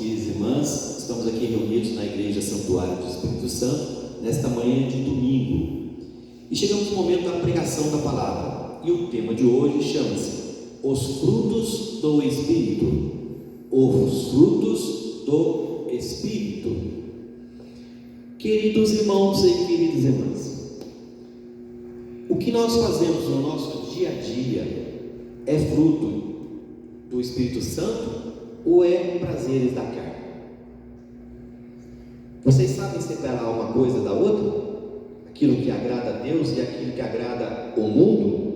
queridos irmãs, estamos aqui reunidos na Igreja Santuário do Espírito Santo, nesta manhã de domingo, e chegamos no momento da pregação da palavra, e o tema de hoje chama-se Os Frutos do Espírito. Os Frutos do Espírito. Queridos irmãos e queridas irmãs, o que nós fazemos no nosso dia a dia é fruto do Espírito Santo ou é prazeres da carne? Vocês sabem separar uma coisa da outra? Aquilo que agrada a Deus e aquilo que agrada o mundo?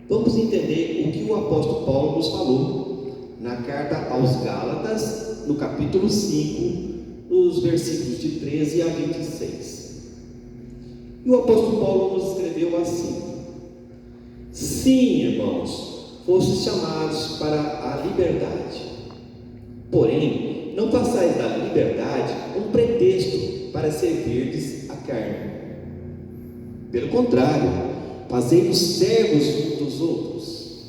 Vamos entender o que o apóstolo Paulo nos falou na carta aos Gálatas, no capítulo 5, nos versículos de 13 a 26. E o apóstolo Paulo nos escreveu assim: Sim, irmãos, fostes chamados para a liberdade. Porém, não façais da liberdade um pretexto para servirdes a carne. Pelo contrário, fazei-vos servos uns dos outros,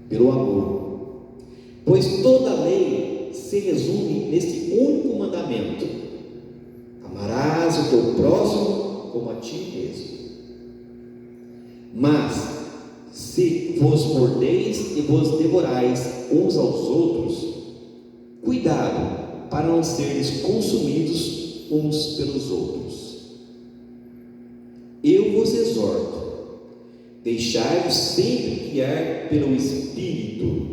pelo amor. Pois toda a lei se resume neste único mandamento: amarás o teu próximo como a ti mesmo. Mas se vos mordeis e vos devorais uns aos outros, cuidado para não seres consumidos uns pelos outros. Eu vos exorto, deixai-vos sempre guiar pelo Espírito,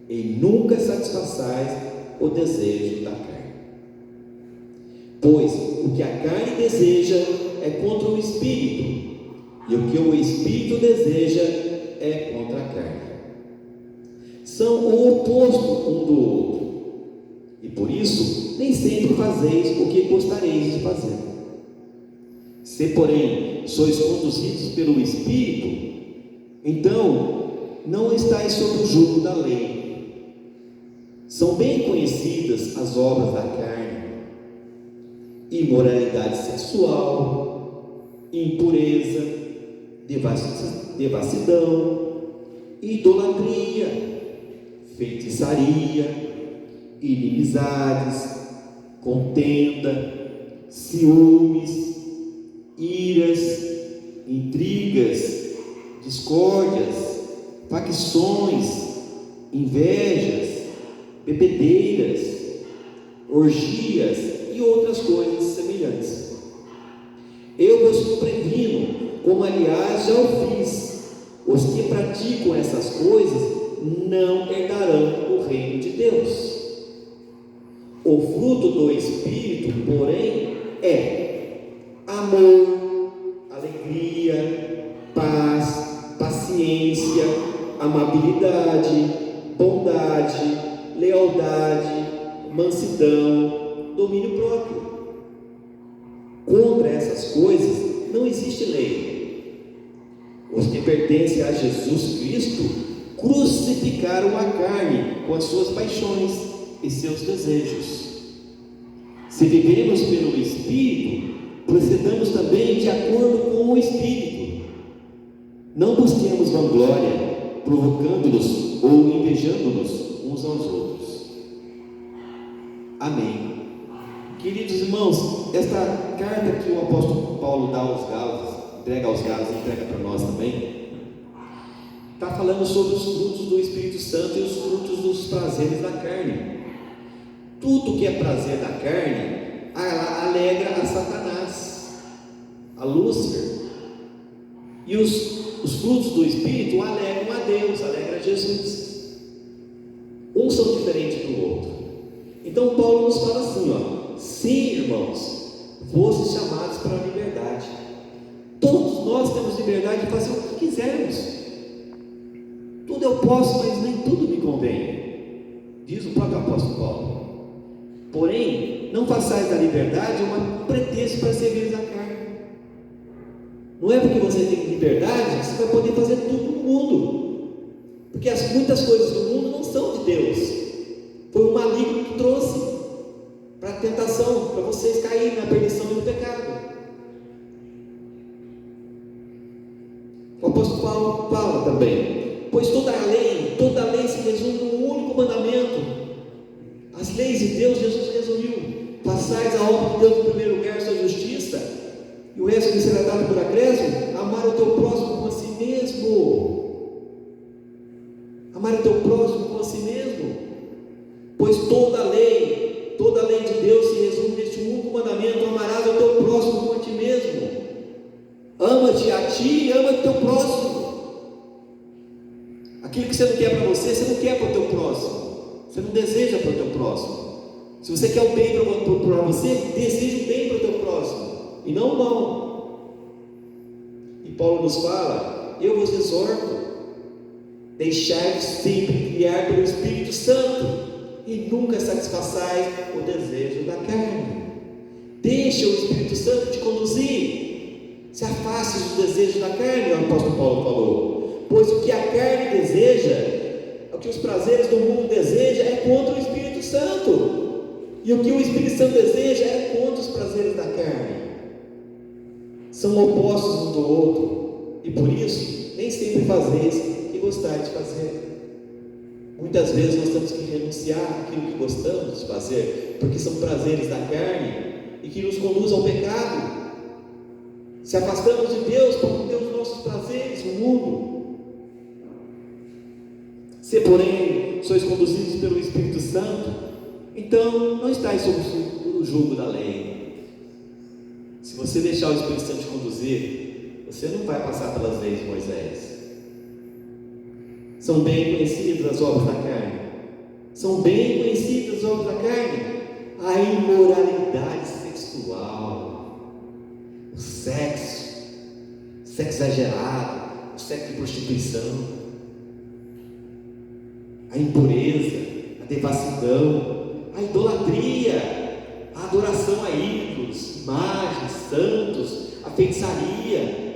e nunca satisfaçais o desejo da carne. Pois o que a carne deseja é contra o Espírito, e o que o Espírito deseja é contra a carne. São o oposto um do outro, e por isso nem sempre fazeis o que gostareis de fazer. Se, porém, sois conduzidos pelo Espírito, então não estáis sob o jugo da lei. São bem conhecidas as obras da carne: imoralidade sexual, impureza, devassidão, idolatria, feitiçaria, inimizades, contenda, ciúmes, iras, intrigas, discórdias, facções, invejas, bebedeiras, orgias e outras coisas semelhantes. Eu vos previno, como aliás já o fiz: os que praticam essas coisas não herdarão o reino de Deus. O fruto do Espírito, porém, é amor, alegria, paz, paciência, amabilidade, bondade, lealdade, mansidão, domínio próprio. Contra essas coisas não existe lei. Os que pertencem a Jesus Cristo crucificaram a carne com as suas paixões e seus desejos. Se vivemos pelo Espírito, procedamos também de acordo com o Espírito. Não busquemos vanglória, provocando-nos ou invejando-nos uns aos outros. Amém. Queridos irmãos, esta carta que o apóstolo Paulo dá aos Gálatas, entrega aos Gálatas e entrega para nós também, está falando sobre os frutos do Espírito Santo e os frutos dos prazeres da carne. Tudo que é prazer da carne alegra a Satanás, a Lúcifer, e os frutos do Espírito alegram a Deus, alegram a Jesus. Uns são diferentes do outro. Então Paulo nos fala assim, sim, irmãos, fostes chamados para a liberdade. Todos nós temos liberdade de fazer o que quisermos. Tudo eu posso, mas nem tudo me convém, diz o próprio apóstolo Paulo. Porém, não façais da liberdade um pretexto para servir a carne. Não é porque você tem liberdade que você vai poder fazer tudo no mundo, porque muitas coisas do mundo não são de Deus. Foi o maligno que trouxe para a tentação, para vocês caírem na perdição e no pecado. O apóstolo Paulo fala também: pois toda a lei se resume num único mandamento: As leis de Deus, Jesus resumiu: passais a obra de Deus em primeiro lugar, sua justiça, e o resto lhe será dado por acréscimo. Amar o teu próximo como a si mesmo. Amar o teu próximo como a si mesmo. Pois toda a lei de Deus se resume neste único mandamento: amarás o teu próximo como a ti mesmo. Ama-te a ti e ama o teu próximo. Aquilo que você não quer para você, você não quer para o teu próximo. Você não deseja para o teu próximo. Se você quer o bem para você, deseja o bem para o teu próximo, e não o mal. E Paulo nos fala: eu vos exorto, deixai-vos sempre guiar pelo Espírito Santo, e nunca satisfaçais o desejo da carne. Deixa o Espírito Santo te conduzir. Se afaste dos desejos da carne, o apóstolo Paulo falou. Pois o que a carne deseja, o que os prazeres do mundo deseja, é contra o Espírito Santo. E o que o Espírito Santo deseja é contra os prazeres da carne. São opostos um do outro. E por isso, nem sempre fazeis o que gostais de fazer. Muitas vezes nós temos que renunciar àquilo que gostamos de fazer, porque são prazeres da carne e que nos conduzem ao pecado. Se afastamos de Deus para ter os nossos prazeres no mundo. Se, porém, sois conduzidos pelo Espírito Santo, então não estáis sob o jugo da lei. Se você deixar o Espírito Santo te conduzir, você não vai passar pelas leis de Moisés. São bem conhecidas as obras da carne. São bem conhecidas as obras da carne: a imoralidade sexual, o sexo exagerado, o sexo de prostituição, a impureza, a devassidão, a idolatria, a adoração a ídolos, imagens, santos, a feitiçaria,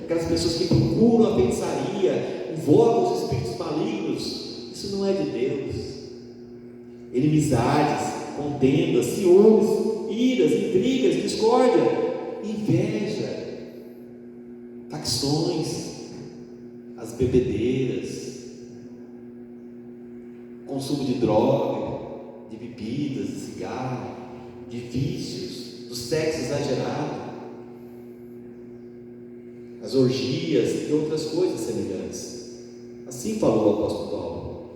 aquelas pessoas que procuram a feitiçaria, invocam os espíritos malignos. Isso não é de Deus. Inimizades, contendas, ciúmes, iras, intrigas, discórdia, inveja, facções, as bebedeiras, consumo de droga, de bebidas, de cigarro, de vícios, do sexo exagerado, as orgias e outras coisas semelhantes. Assim falou o apóstolo Paulo.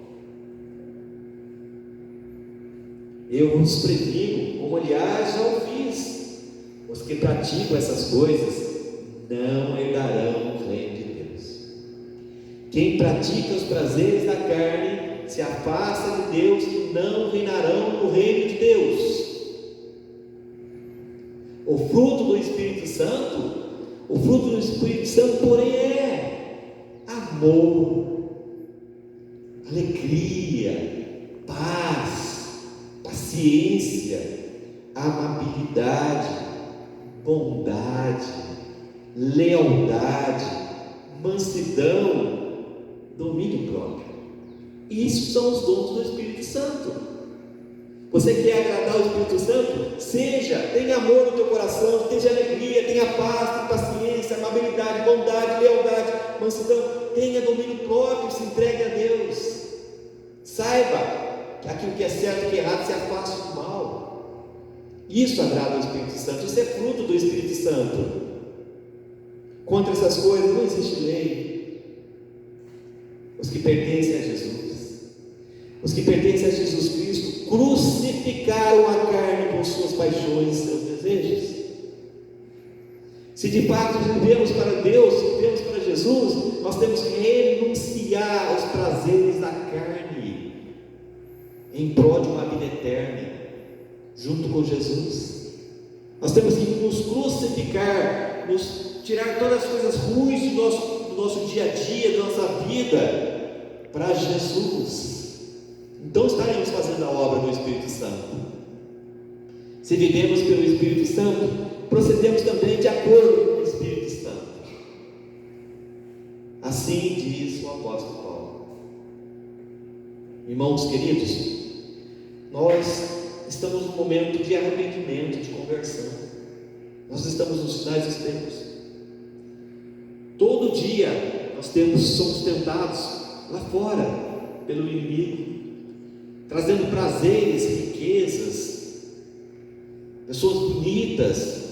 Eu vos previno, como aliás já o fiz: os que praticam essas coisas não herdarão o reino de Deus. Quem pratica os prazeres da carne se afasta de Deus e não reinarão no reino de Deus. O fruto do Espírito Santo, porém, é amor, alegria, paz, paciência, amabilidade, bondade, lealdade, mansidão, domínio próprio. Isso são os dons do Espírito Santo. Você quer agradar o Espírito Santo? Tenha amor no teu coração, tenha alegria, tenha paz, tenha paciência, amabilidade, bondade, lealdade, mansidão, tenha domínio próprio, se entregue a Deus. Saiba que aquilo que é certo e que é errado, se afaste do mal. Isso agrada ao Espírito Santo, isso é fruto do Espírito Santo. Contra essas coisas não existe lei. Os que pertencem a Jesus Cristo, crucificaram a carne com suas paixões e seus desejos. Se de fato vivemos para Deus, vivemos para Jesus, nós temos que renunciar aos prazeres da carne, em prol de uma vida eterna, junto com Jesus. Nós temos que nos crucificar, nos tirar todas as coisas ruins do nosso dia a dia, da nossa vida, para Jesus. Então estaremos fazendo a obra do Espírito Santo. Se vivemos pelo Espírito Santo, procedemos também de acordo com o Espírito Santo. Assim diz o apóstolo Paulo. Irmãos queridos, nós estamos num momento de arrependimento, de conversão. Nós estamos nos finais dos tempos. Todo dia nós somos tentados lá fora pelo inimigo. trazendo prazeres, riquezas, pessoas bonitas,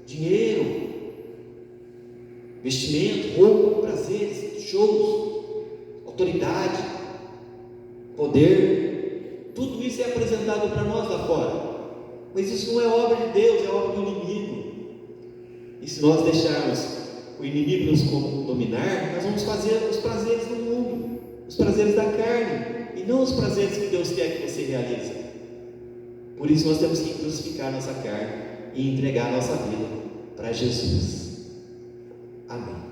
dinheiro, vestimento, roupa, prazeres, shows, autoridade, poder. Tudo isso é apresentado para nós lá fora, mas isso não é obra de Deus, é obra do inimigo. E se nós deixarmos o inimigo nos dominar, nós vamos fazer os prazeres do mundo, os prazeres da carne, e não os prazeres que Deus quer que você realize. Por isso nós temos que crucificar nossa carne e entregar nossa vida para Jesus. Amém.